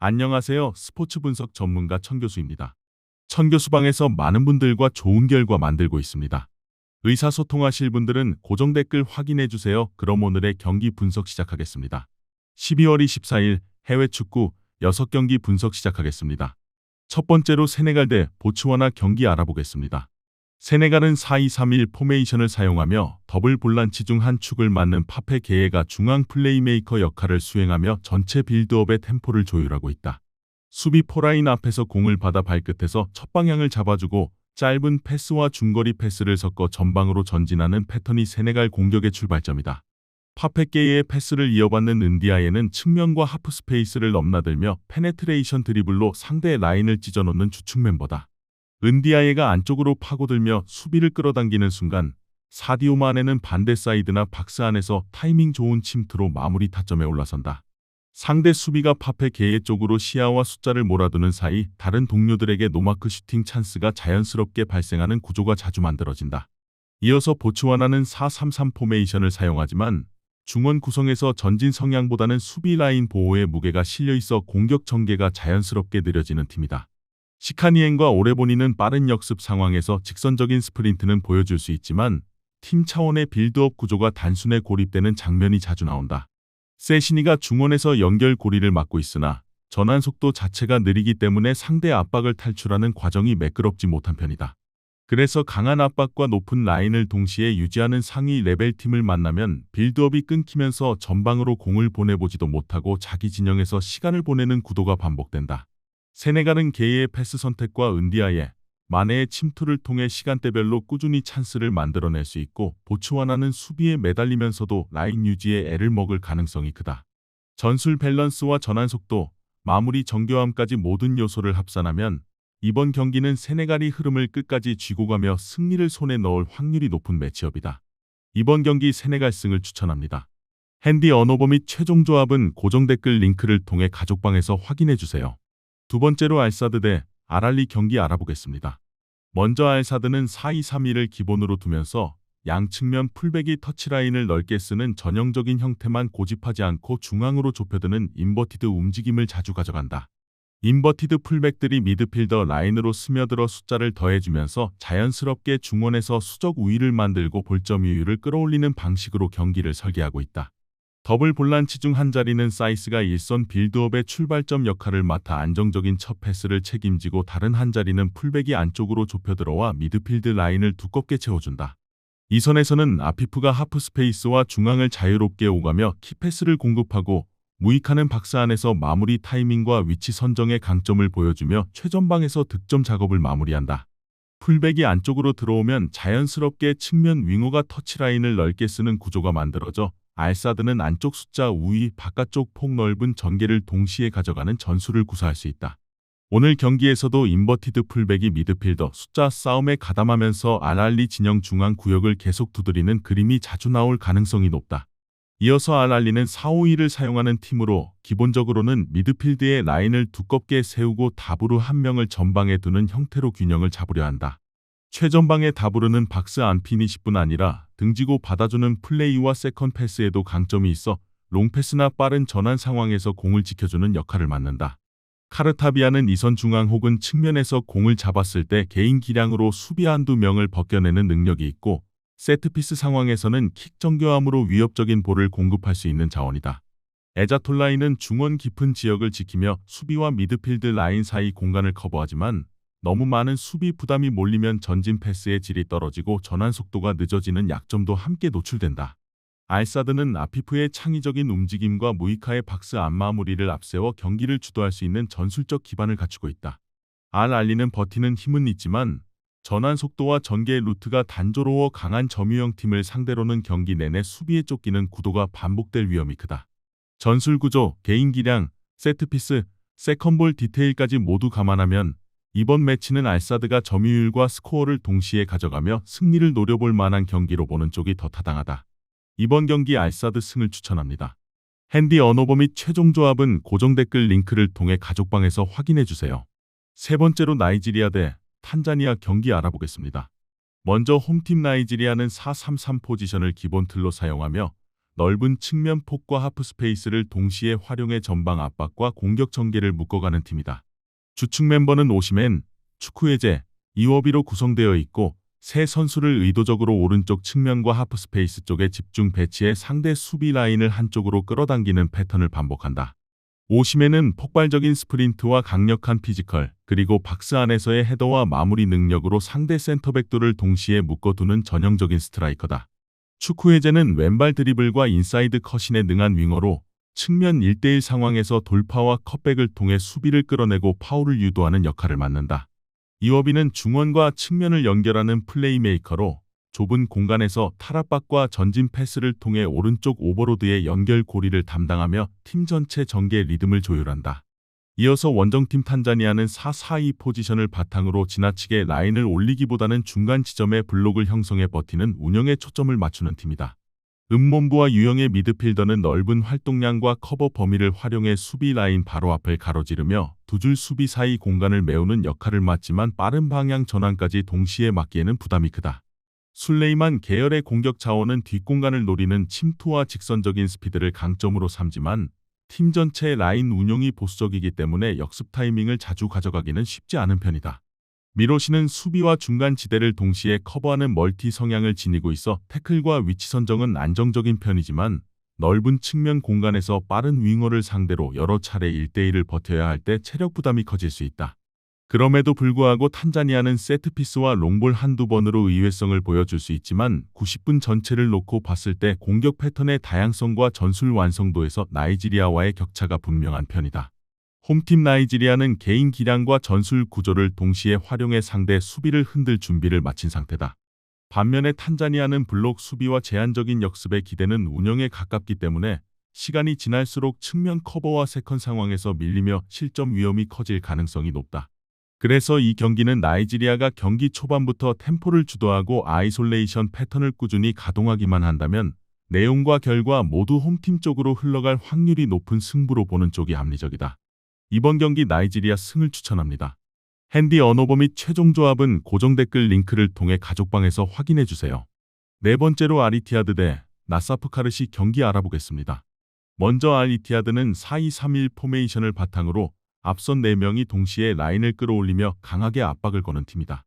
안녕하세요. 스포츠 분석 전문가 천교수입니다. 천교수방에서 많은 분들과 좋은 결과 만들고 있습니다. 의사소통하실 분들은 고정 댓글 확인해 주세요. 그럼 오늘의 경기 분석 시작하겠습니다. 12월 24일 해외 축구 6경기 분석 시작하겠습니다. 첫 번째로 세네갈 대 보츠와나 경기 알아보겠습니다. 세네갈은 4-2-3-1 포메이션을 사용하며 더블 볼란치 중 한 축을 맡는 파페 게예가 중앙 플레이메이커 역할을 수행하며 전체 빌드업의 템포를 조율하고 있다. 수비 포라인 앞에서 공을 받아 발끝에서 첫 방향을 잡아주고 짧은 패스와 중거리 패스를 섞어 전방으로 전진하는 패턴이 세네갈 공격의 출발점이다. 파페 게예의 패스를 이어받는 은디아예는 측면과 하프 스페이스를 넘나들며 페네트레이션 드리블로 상대의 라인을 찢어놓는 주축 멤버다. 은디아예가 안쪽으로 파고들며 수비를 끌어당기는 순간 사디오 마네는 반대 사이드나 박스 안에서 타이밍 좋은 침투로 마무리 타점에 올라선다. 상대 수비가 파페 게예 쪽으로 시야와 숫자를 몰아두는 사이 다른 동료들에게 노마크 슈팅 찬스가 자연스럽게 발생하는 구조가 자주 만들어진다. 이어서 보츠와나는 4-3-3 포메이션을 사용하지만 중원 구성에서 전진 성향보다는 수비 라인 보호에 무게가 실려있어 공격 전개가 자연스럽게 느려지는 팀이다. 시카니엔과 오레보니는 빠른 역습 상황에서 직선적인 스프린트는 보여줄 수 있지만 팀 차원의 빌드업 구조가 단순에 고립되는 장면이 자주 나온다. 세시니가 중원에서 연결 고리를 맡고 있으나 전환 속도 자체가 느리기 때문에 상대 압박을 탈출하는 과정이 매끄럽지 못한 편이다. 그래서 강한 압박과 높은 라인을 동시에 유지하는 상위 레벨 팀을 만나면 빌드업이 끊기면서 전방으로 공을 보내보지도 못하고 자기 진영에서 시간을 보내는 구도가 반복된다. 세네갈은 게예의 패스 선택과 은디아예, 마네의 침투를 통해 시간대별로 꾸준히 찬스를 만들어낼 수 있고 보츠와나는 수비에 매달리면서도 라인 유지에 애를 먹을 가능성이 크다. 전술 밸런스와 전환 속도, 마무리 정교함까지 모든 요소를 합산하면 이번 경기는 세네갈이 흐름을 끝까지 쥐고 가며 승리를 손에 넣을 확률이 높은 매치업이다. 이번 경기 세네갈 승을 추천합니다. 핸디 언어버 및 최종 조합은 고정 댓글 링크를 통해 가족방에서 확인해 주세요. 두 번째로 알사드 대 알알리 경기 알아보겠습니다. 먼저 알사드는 4-2-3-1을 기본으로 두면서 양측면 풀백이 터치라인을 넓게 쓰는 전형적인 형태만 고집하지 않고 중앙으로 좁혀드는 인버티드 움직임을 자주 가져간다. 인버티드 풀백들이 미드필더 라인으로 스며들어 숫자를 더해주면서 자연스럽게 중원에서 수적 우위를 만들고 볼점 유율을 끌어올리는 방식으로 경기를 설계하고 있다. 더블 볼란치 중 한 자리는 사이스가 일선 빌드업의 출발점 역할을 맡아 안정적인 첫 패스를 책임지고 다른 한 자리는 풀백이 안쪽으로 좁혀 들어와 미드필드 라인을 두껍게 채워준다. 이 선에서는 아피프가 하프 스페이스와 중앙을 자유롭게 오가며 키패스를 공급하고 무익하는 박스 안에서 마무리 타이밍과 위치 선정의 강점을 보여주며 최전방에서 득점 작업을 마무리한다. 풀백이 안쪽으로 들어오면 자연스럽게 측면 윙어가 터치라인을 넓게 쓰는 구조가 만들어져 알사드는 안쪽 숫자 우위, 바깥쪽 폭 넓은 전개를 동시에 가져가는 전술을 구사할 수 있다. 오늘 경기에서도 인버티드 풀백이 미드필더 숫자 싸움에 가담하면서 알알리 진영 중앙 구역을 계속 두드리는 그림이 자주 나올 가능성이 높다. 이어서 알알리는 4-5-2를 사용하는 팀으로 기본적으로는 미드필드의 라인을 두껍게 세우고 다부르 한 명을 전방에 두는 형태로 균형을 잡으려 한다. 최전방의 다부르는 박스 안 피니시뿐 아니라 등지고 받아주는 플레이와 세컨 패스에도 강점이 있어 롱패스나 빠른 전환 상황에서 공을 지켜주는 역할을 맡는다. 카르타비아는 이선 중앙 혹은 측면에서 공을 잡았을 때 개인 기량으로 수비 한두 명을 벗겨내는 능력이 있고 세트피스 상황에서는 킥 정교함으로 위협적인 볼을 공급할 수 있는 자원이다. 에자톨라이는 중원 깊은 지역을 지키며 수비와 미드필드 라인 사이 공간을 커버하지만 너무 많은 수비 부담이 몰리면 전진 패스의 질이 떨어지고 전환 속도가 늦어지는 약점도 함께 노출된다. 알사드는 아피프의 창의적인 움직임과 무이카의 박스 안 마무리를 앞세워 경기를 주도할 수 있는 전술적 기반을 갖추고 있다. 알알리는 버티는 힘은 있지만 전환 속도와 전개 루트가 단조로워 강한 점유형 팀을 상대로는 경기 내내 수비에 쫓기는 구도가 반복될 위험이 크다. 전술 구조, 개인 기량, 세트피스, 세컨볼 디테일까지 모두 감안하면 이번 매치는 알사드가 점유율과 스코어를 동시에 가져가며 승리를 노려볼 만한 경기로 보는 쪽이 더 타당하다. 이번 경기 알사드 승을 추천합니다. 핸디 언어버 및 최종 조합은 고정 댓글 링크를 통해 가족방에서 확인해주세요. 세 번째로 나이지리아 대 탄자니아 경기 알아보겠습니다. 먼저 홈팀 나이지리아는 4-3-3 포지션을 기본 틀로 사용하며 넓은 측면 폭과 하프 스페이스를 동시에 활용해 전방 압박과 공격 전개를 묶어가는 팀이다. 주축 멤버는 오시멘, 추쿠에제, 이워비로 구성되어 있고 세 선수를 의도적으로 오른쪽 측면과 하프 스페이스 쪽에 집중 배치해 상대 수비 라인을 한쪽으로 끌어당기는 패턴을 반복한다. 오시멘은 폭발적인 스프린트와 강력한 피지컬, 그리고 박스 안에서의 헤더와 마무리 능력으로 상대 센터백들을 동시에 묶어두는 전형적인 스트라이커다. 추쿠에제는 왼발 드리블과 인사이드 컷신에 능한 윙어로 측면 1대1 상황에서 돌파와 컷백을 통해 수비를 끌어내고 파울을 유도하는 역할을 맡는다. 이워비는 중원과 측면을 연결하는 플레이메이커로 좁은 공간에서 탈압박과 전진 패스를 통해 오른쪽 오버로드의 연결 고리를 담당하며 팀 전체 전개 리듬을 조율한다. 이어서 원정팀 탄자니아는 4-4-2 포지션을 바탕으로 지나치게 라인을 올리기보다는 중간 지점에 블록을 형성해 버티는 운영에 초점을 맞추는 팀이다. 음몬부와 유형의 미드필더는 넓은 활동량과 커버 범위를 활용해 수비 라인 바로 앞을 가로지르며 두 줄 수비 사이 공간을 메우는 역할을 맡지만 빠른 방향 전환까지 동시에 맡기에는 부담이 크다. 술레이만 계열의 공격 자원은 뒷공간을 노리는 침투와 직선적인 스피드를 강점으로 삼지만 팀 전체의 라인 운용이 보수적이기 때문에 역습 타이밍을 자주 가져가기는 쉽지 않은 편이다. 미로시는 수비와 중간 지대를 동시에 커버하는 멀티 성향을 지니고 있어 태클과 위치 선정은 안정적인 편이지만 넓은 측면 공간에서 빠른 윙어를 상대로 여러 차례 1대1을 버텨야 할 때 체력 부담이 커질 수 있다. 그럼에도 불구하고 탄자니아는 세트피스와 롱볼 한두 번으로 의외성을 보여줄 수 있지만 90분 전체를 놓고 봤을 때 공격 패턴의 다양성과 전술 완성도에서 나이지리아와의 격차가 분명한 편이다. 홈팀 나이지리아는 개인 기량과 전술 구조를 동시에 활용해 상대 수비를 흔들 준비를 마친 상태다. 반면에 탄자니아는 블록 수비와 제한적인 역습의 기대는 운영에 가깝기 때문에 시간이 지날수록 측면 커버와 세컨 상황에서 밀리며 실점 위험이 커질 가능성이 높다. 그래서 이 경기는 나이지리아가 경기 초반부터 템포를 주도하고 아이솔레이션 패턴을 꾸준히 가동하기만 한다면 내용과 결과 모두 홈팀 쪽으로 흘러갈 확률이 높은 승부로 보는 쪽이 합리적이다. 이번 경기 나이지리아 승을 추천합니다. 핸디 언어버 및 최종 조합은 고정 댓글 링크를 통해 가족방에서 확인해주세요. 네 번째로 알이티하드 대 나사프카르시 경기 알아보겠습니다. 먼저 알이티하드는 4-2-3-1 포메이션을 바탕으로 앞선 4명이 동시에 라인을 끌어올리며 강하게 압박을 거는 팀이다.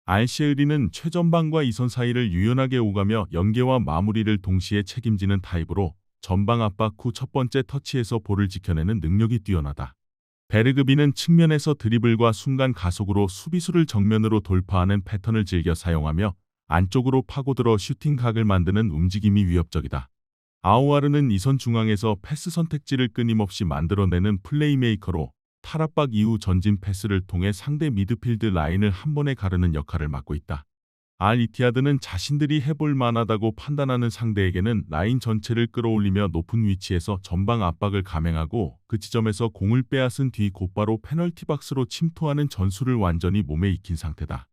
알셰으리는 최전방과 이선 사이를 유연하게 오가며 연계와 마무리를 동시에 책임지는 타입으로 전방 압박 후 첫 번째 터치에서 볼을 지켜내는 능력이 뛰어나다. 베르그비는 측면에서 드리블과 순간 가속으로 수비수를 정면으로 돌파하는 패턴을 즐겨 사용하며 안쪽으로 파고들어 슈팅 각을 만드는 움직임이 위협적이다. 아우아르는 이선 중앙에서 패스 선택지를 끊임없이 만들어내는 플레이메이커로 탈압박 이후 전진 패스를 통해 상대 미드필드 라인을 한 번에 가르는 역할을 맡고 있다. 알이티하드는 자신들이 해볼 만하다고 판단하는 상대에게는 라인 전체를 끌어올리며 높은 위치에서 전방 압박을 감행하고 그 지점에서 공을 빼앗은 뒤 곧바로 페널티 박스로 침투하는 전술을 완전히 몸에 익힌 상태다.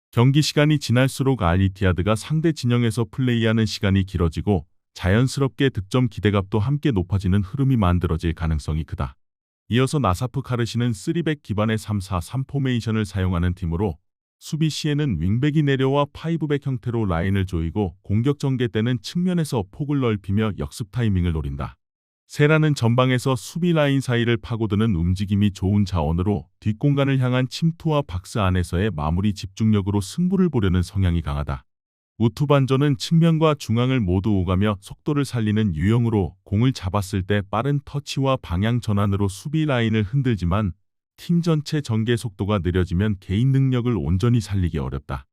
경기 시간이 지날수록 알이티하드가 상대 진영에서 플레이하는 시간이 길어지고 자연스럽게 득점 기대값도 함께 높아지는 흐름이 만들어질 가능성이 크다. 이어서 나사프카르시는 3백 기반의 3-4-3 포메이션을 사용하는 팀으로 수비 시에는 윙백이 내려와 5백 형태로 라인을 조이고 공격 전개 때는 측면에서 폭을 넓히며 역습 타이밍을 노린다. 세라는 전방에서 수비 라인 사이를 파고드는 움직임이 좋은 자원으로 뒷공간을 향한 침투와 박스 안에서의 마무리 집중력으로 승부를 보려는 성향이 강하다. 우투반조는 측면과 중앙을 모두 오가며 속도를 살리는 유형으로 공을 잡았을 때 빠른 터치와 방향 전환으로 수비 라인을 흔들지만 팀 전체 전개 속도가 느려지면 개인 능력을 온전히 살리기 어렵다.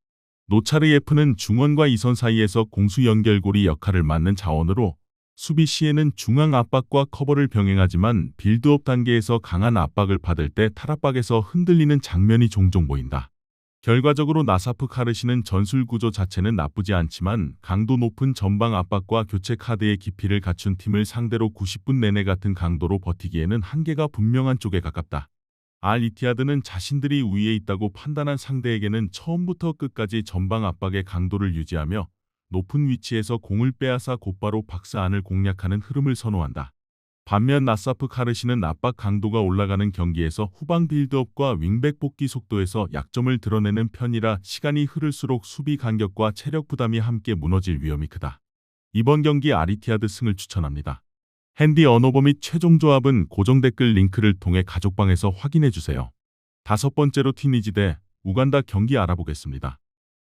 노차르예프는 중원과 이선 사이에서 공수 연결고리 역할을 맡는 자원으로 수비 시에는 중앙 압박과 커버를 병행하지만 빌드업 단계에서 강한 압박을 받을 때 탈압박에서 흔들리는 장면이 종종 보인다. 결과적으로 나사프카르시는 전술 구조 자체는 나쁘지 않지만 강도 높은 전방 압박과 교체 카드의 깊이를 갖춘 팀을 상대로 90분 내내 같은 강도로 버티기에는 한계가 분명한 쪽에 가깝다. 알이티하드는 자신들이 우위에 있다고 판단한 상대에게는 처음부터 끝까지 전방 압박의 강도를 유지하며 높은 위치에서 공을 빼앗아 곧바로 박스 안을 공략하는 흐름을 선호한다. 반면 나사프카르시는 압박 강도가 올라가는 경기에서 후방 빌드업과 윙백 복귀 속도에서 약점을 드러내는 편이라 시간이 흐를수록 수비 간격과 체력 부담이 함께 무너질 위험이 크다. 이번 경기 아리티아드 승을 추천합니다. 핸디 언오버 및 최종 조합은 고정 댓글 링크를 통해 가족방에서 확인해주세요. 다섯 번째로 튀니지 대 우간다 경기 알아보겠습니다.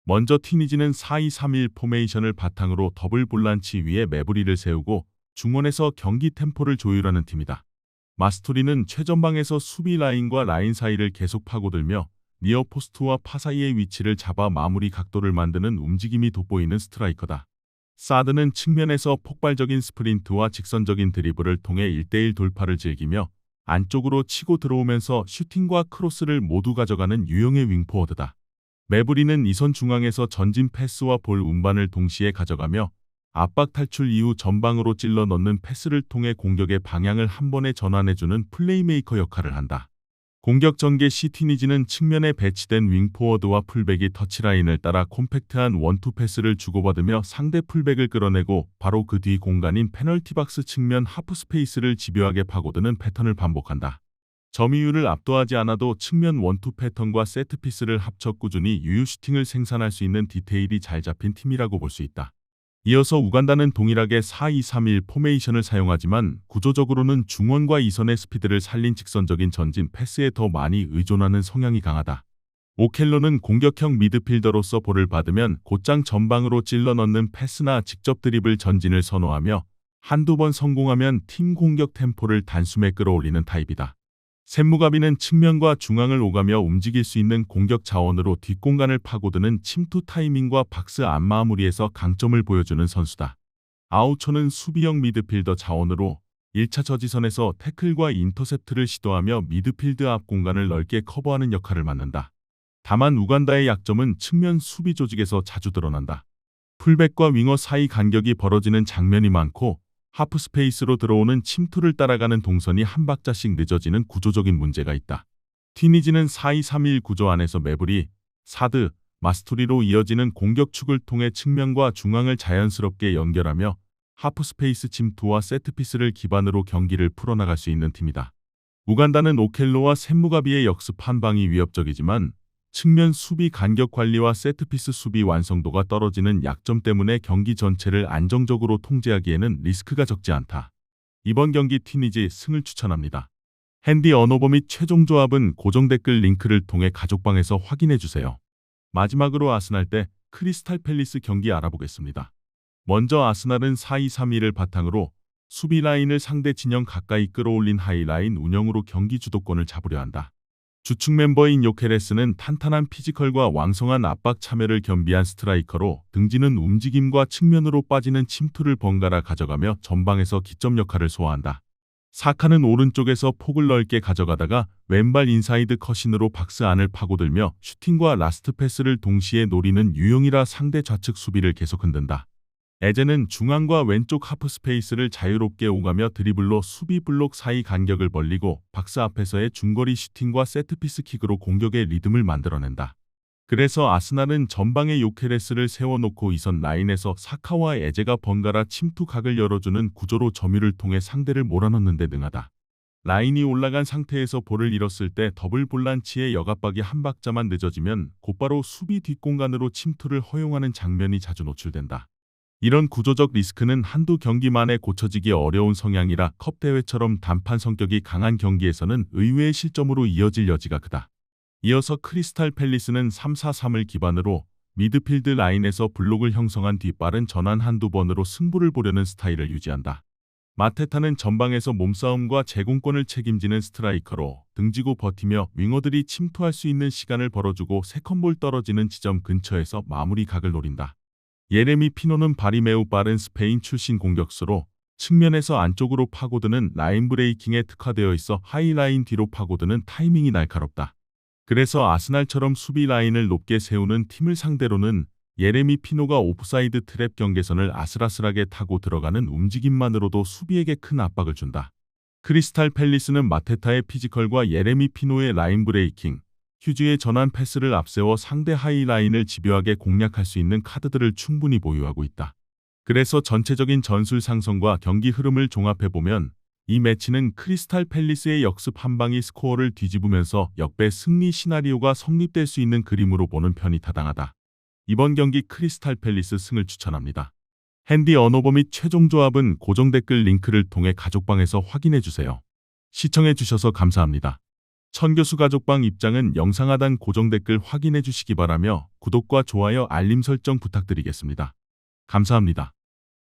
먼저 튀니지는 4-2-3-1 포메이션을 바탕으로 더블 볼란치 위에 매부리를 세우고 중원에서 경기 템포를 조율하는 팀이다. 마스토리는 최전방에서 수비 라인과 라인 사이를 계속 파고들며 니어 포스트와 파 사이의 위치를 잡아 마무리 각도를 만드는 움직임이 돋보이는 스트라이커다. 사드는 측면에서 폭발적인 스프린트와 직선적인 드리블을 통해 1대1 돌파를 즐기며 안쪽으로 치고 들어오면서 슈팅과 크로스를 모두 가져가는 유형의 윙포워드다. 매부리는 이선 중앙에서 전진 패스와 볼 운반을 동시에 가져가며 압박 탈출 이후 전방으로 찔러 넣는 패스를 통해 공격의 방향을 한 번에 전환해주는 플레이메이커 역할을 한다. 공격 전개 시 튀니지는 측면에 배치된 윙포워드와 풀백이 터치라인을 따라 콤팩트한 원투 패스를 주고받으며 상대 풀백을 끌어내고 바로 그 뒤 공간인 페널티박스 측면 하프 스페이스를 집요하게 파고드는 패턴을 반복한다. 점유율을 압도하지 않아도 측면 원투 패턴과 세트피스를 합쳐 꾸준히 유효 슈팅을 생산할 수 있는 디테일이 잘 잡힌 팀이라고 볼 수 있다. 이어서 우간다는 동일하게 4-2-3-1 포메이션을 사용하지만 구조적으로는 중원과 이선의 스피드를 살린 직선적인 전진 패스에 더 많이 의존하는 성향이 강하다. 오켈로는 공격형 미드필더로서 볼을 받으면 곧장 전방으로 찔러 넣는 패스나 직접 드리블 전진을 선호하며 한두 번 성공하면 팀 공격 템포를 단숨에 끌어올리는 타입이다. 샘무가비는 측면과 중앙을 오가며 움직일 수 있는 공격 자원으로 뒷공간을 파고드는 침투 타이밍과 박스 안 마무리에서 강점을 보여주는 선수다. 아우초는 수비형 미드필더 자원으로 1차 저지선에서 태클과 인터셉트를 시도하며 미드필드 앞 공간을 넓게 커버하는 역할을 맡는다. 다만 우간다의 약점은 측면 수비 조직에서 자주 드러난다. 풀백과 윙어 사이 간격이 벌어지는 장면이 많고 하프 스페이스로 들어오는 침투를 따라가는 동선이 한 박자씩 늦어지는 구조적인 문제가 있다. 튀니지는 4-2-3-1 구조 안에서 매부리, 사드, 마스토리로 이어지는 공격축을 통해 측면과 중앙을 자연스럽게 연결하며 하프 스페이스 침투와 세트피스를 기반으로 경기를 풀어나갈 수 있는 팀이다. 우간다는 오켈로와 샘무가비의 역습 한 방이 위협적이지만 측면 수비 간격 관리와 세트피스 수비 완성도가 떨어지는 약점 때문에 경기 전체를 안정적으로 통제하기에는 리스크가 적지 않다. 이번 경기 튀니지 승을 추천합니다. 핸디 언오버 및 최종 조합은 고정 댓글 링크를 통해 가족방에서 확인해주세요. 마지막으로 아스날 대 크리스탈 팰리스 경기 알아보겠습니다. 먼저 아스날은 4-2-3-1을 바탕으로 수비 라인을 상대 진영 가까이 끌어올린 하이라인 운영으로 경기 주도권을 잡으려 한다. 주축 멤버인 요케레스는 탄탄한 피지컬과 왕성한 압박 참여를 겸비한 스트라이커로 등지는 움직임과 측면으로 빠지는 침투를 번갈아 가져가며 전방에서 기점 역할을 소화한다. 사카는 오른쪽에서 폭을 넓게 가져가다가 왼발 인사이드 컷신으로 박스 안을 파고들며 슈팅과 라스트 패스를 동시에 노리는 유형이라 상대 좌측 수비를 계속 흔든다. 에제는 중앙과 왼쪽 하프 스페이스를 자유롭게 오가며 드리블로 수비 블록 사이 간격을 벌리고 박스 앞에서의 중거리 슈팅과 세트피스 킥으로 공격의 리듬을 만들어낸다. 그래서 아스날은 전방에 요케레스를 세워놓고 이선 라인에서 사카와 에제가 번갈아 침투 각을 열어주는 구조로 점유를 통해 상대를 몰아넣는 데 능하다. 라인이 올라간 상태에서 볼을 잃었을 때 더블 볼란치의 역압박이 한 박자만 늦어지면 곧바로 수비 뒷공간으로 침투를 허용하는 장면이 자주 노출된다. 이런 구조적 리스크는 한두 경기 만에 고쳐지기 어려운 성향이라 컵 대회처럼 단판 성격이 강한 경기에서는 의외의 실점으로 이어질 여지가 크다. 이어서 크리스탈 팰리스는 3-4-3을 기반으로 미드필드 라인에서 블록을 형성한 뒤 빠른 전환 한두 번으로 승부를 보려는 스타일을 유지한다. 마테타는 전방에서 몸싸움과 제공권을 책임지는 스트라이커로 등지고 버티며 윙어들이 침투할 수 있는 시간을 벌어주고 세컨볼 떨어지는 지점 근처에서 마무리 각을 노린다. 예레미 피노는 발이 매우 빠른 스페인 출신 공격수로 측면에서 안쪽으로 파고드는 라인 브레이킹에 특화되어 있어 하이라인 뒤로 파고드는 타이밍이 날카롭다. 그래서 아스날처럼 수비 라인을 높게 세우는 팀을 상대로는 예레미 피노가 오프사이드 트랩 경계선을 아슬아슬하게 타고 들어가는 움직임만으로도 수비에게 큰 압박을 준다. 크리스탈 팰리스는 마테타의 피지컬과 예레미 피노의 라인 브레이킹, 휴즈의 전환 패스를 앞세워 상대 하이라인을 집요하게 공략할 수 있는 카드들을 충분히 보유하고 있다. 그래서 전체적인 전술 상성과 경기 흐름을 종합해보면 이 매치는 크리스탈 팰리스의 역습 한 방이 스코어를 뒤집으면서 역배 승리 시나리오가 성립될 수 있는 그림으로 보는 편이 타당하다. 이번 경기 크리스탈 팰리스 승을 추천합니다. 핸디 언어버 및 최종 조합은 고정 댓글 링크를 통해 가족방에서 확인해 주세요. 시청해 주셔서 감사합니다. 천교수 가족방 입장은 영상 하단 고정 댓글 확인해 주시기 바라며 구독과 좋아요 알림 설정 부탁드리겠습니다. 감사합니다.